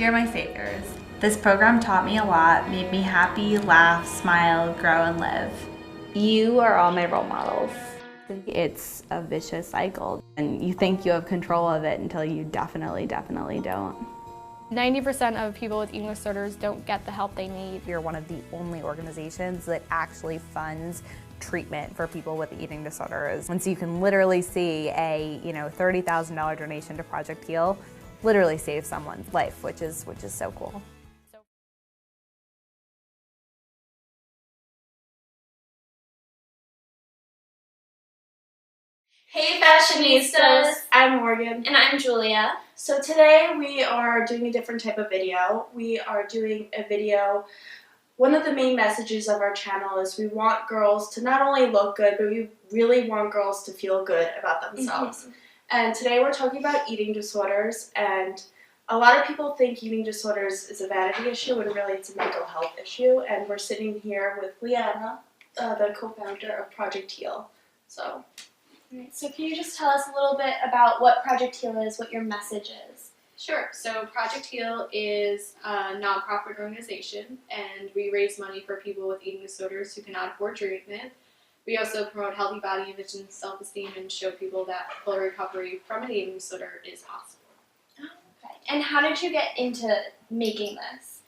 Dear my saviors, this program taught me a lot, made me happy, laugh, smile, grow, and live. You are all my role models. It's a vicious cycle, and you think you have control of it until you definitely don't. 90% of people with eating disorders don't get the help they need. We're one of the only organizations that actually funds treatment for people with eating disorders. And so you can literally see a $30,000 donation to Project Heal literally save someone's life, which is so cool. Hey Fashionistas! I'm Morgan. And I'm Julia. So today we are doing a different type of video. We are doing a video, one of the main messages of our channel is we want girls to not only look good, but we really want girls to feel good about themselves. And today we're talking about eating disorders, and a lot of people think eating disorders is a vanity issue, and really it's a mental health issue. And we're sitting here with Leanna, the co-founder of Project Heal. So can you just tell us a little bit about what Project Heal is, what your message is? Sure. So Project Heal is a nonprofit organization, and we raise money for people with eating disorders who cannot afford treatment. We also promote healthy body image and self-esteem and show people that full recovery from an eating disorder is possible. Okay. And how did you get into making this?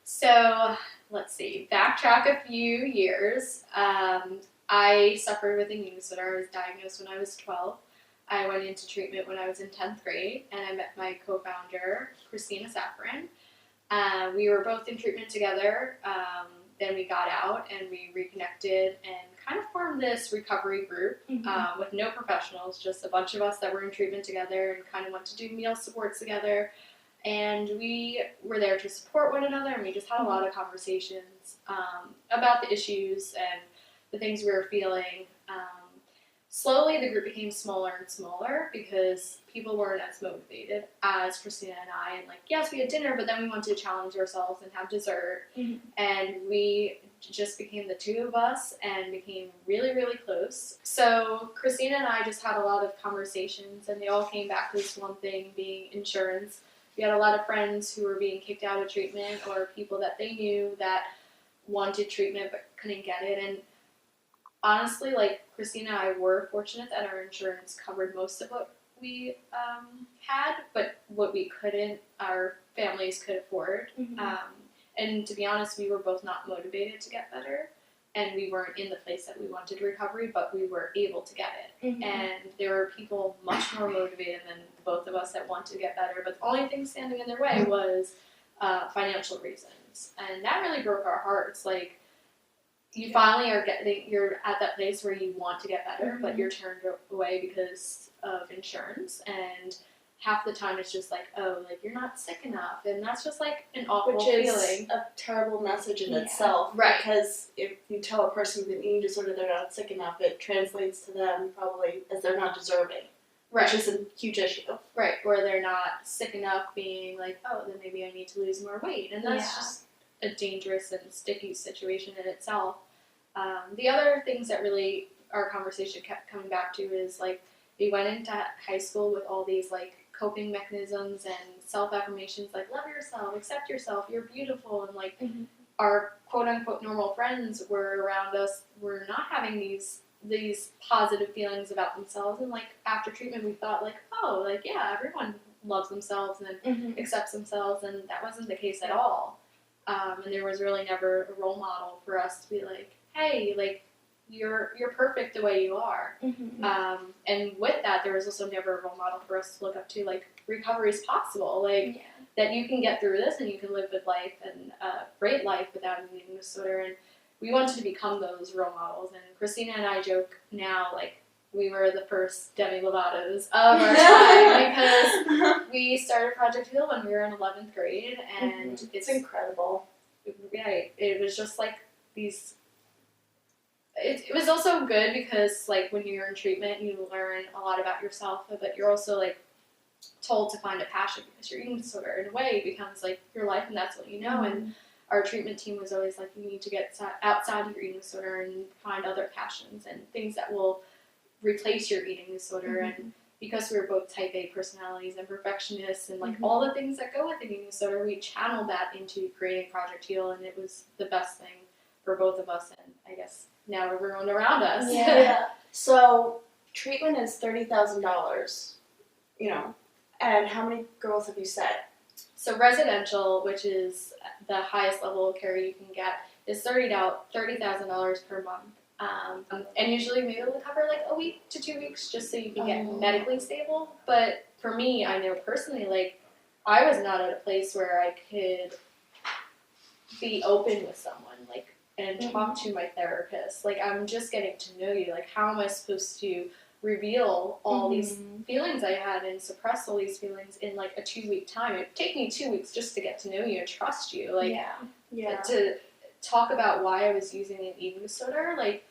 So let's see, backtrack a few years. I suffered with an eating disorder. I was diagnosed when I was 12. I went into treatment when I was in 10th grade, and I met my co-founder, Christina Safran. We were both in treatment together. Then we got out and we reconnected and kind of formed this recovery group with no professionals, just a bunch of us that were in treatment together and kind of went to do meal supports together. And we were there to support one another, and we just had a lot of conversations about the issues and the things we were feeling. Slowly the group became smaller and smaller because people weren't as motivated as Christina and I. And yes, we had dinner, but then we wanted to challenge ourselves and have dessert. And we just became the two of us and became really, really close. So Christina and I just had a lot of conversations, and they all came back to this one thing, being insurance. We had a lot of friends who were being kicked out of treatment, or people that they knew that wanted treatment but couldn't get it. And honestly, Christina and I were fortunate that our insurance covered most of what we had, but what we couldn't, our families could afford. And to be honest, we were both not motivated to get better, and we weren't in the place that we wanted recovery, but we were able to get it. And there were people much more motivated than both of us that wanted to get better, but the only thing standing in their way was financial reasons. And that really broke our hearts. You finally you're at that place where you want to get better, but you're turned away because of insurance, and half the time it's just you're not sick enough, and that's just an awful feeling. Which is a terrible message in itself, right? Because if you tell a person with an eating disorder they're not sick enough, it translates to them probably as they're not deserving, right? Which is a huge issue, right? Or they're not sick enough, being oh, then maybe I need to lose more weight, and that's just a dangerous and sticky situation in itself. The other things that really our conversation kept coming back to is we went into high school with all these coping mechanisms and self-affirmations love yourself, accept yourself, you're beautiful, and our quote-unquote normal friends were around us were not having these positive feelings about themselves, and after treatment we thought yeah, everyone loves themselves and accepts themselves, and that wasn't the case at all. And there was really never a role model for us to be hey, you're perfect the way you are. And with that, there was also never a role model for us to look up to, recovery is possible, that you can get through this and you can live a good life and a great life without an eating disorder. And we wanted to become those role models. And Christina and I joke now, we were the first Demi Lovato's of our time, because we started Project Heal when we were in 11th grade, and it's incredible. Right. It was just these. It was also good because when you're in treatment, you learn a lot about yourself, but you're also told to find a passion, because your eating disorder in a way becomes your life, and that's what you know. And our treatment team was always you need to get outside of your eating disorder and find other passions and things that will replace your eating disorder. And because we were both type A personalities and perfectionists and like all the things that go with an eating disorder, we channeled that into creating Project Heal, and it was the best thing for both of us and I guess now everyone around us. Yeah. So treatment is $30,000, you know, and how many girls have you set? So residential, which is the highest level of care you can get, is $30,000 per month. And usually we will cover like a week to 2 weeks just so you can get medically stable. But for me, I know personally, like I was not at a place where I could be open with someone, like, and talk to my therapist. Like, I'm just getting to know you. Like, how am I supposed to reveal all these feelings I had and suppress all these feelings in like a 2-week time? It'd take me 2 weeks just to get to know you and trust you. Like, to talk about why I was using an eating disorder, like,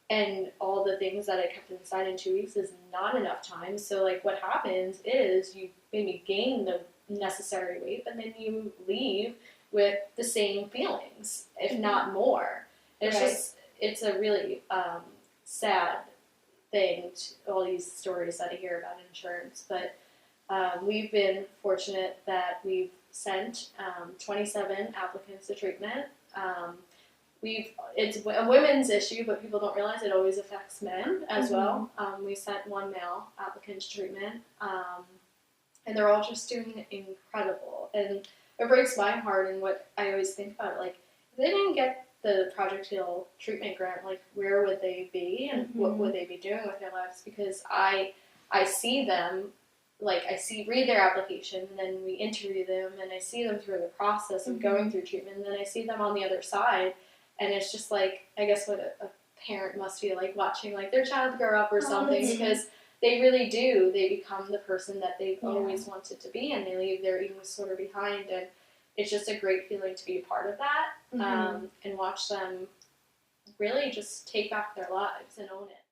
and all the things that I kept inside in 2 weeks is not enough time. So, like, what happens is you maybe gain the necessary weight, but then you leave with the same feelings, if not more. And it's just, it's a really sad thing, all these stories that I hear about insurance. But we've been fortunate that we've sent 27 applicants to treatment. It's a women's issue, but people don't realize it always affects men as well. We sent one male applicant to treatment, and they're all just doing incredible. And it breaks my heart, and what I always think about, like, if they didn't get the Project Heal treatment grant, like, where would they be, and what would they be doing with their lives? Because I see them, like, read their application, and then we interview them, and I see them through the process of going through treatment, and then I see them on the other side. And it's just like, I guess what a parent must feel like watching like their child grow up or something, because they really do. They become the person that they've always wanted to be, and they leave their eating disorder behind. And it's just a great feeling to be a part of that and watch them really just take back their lives and own it.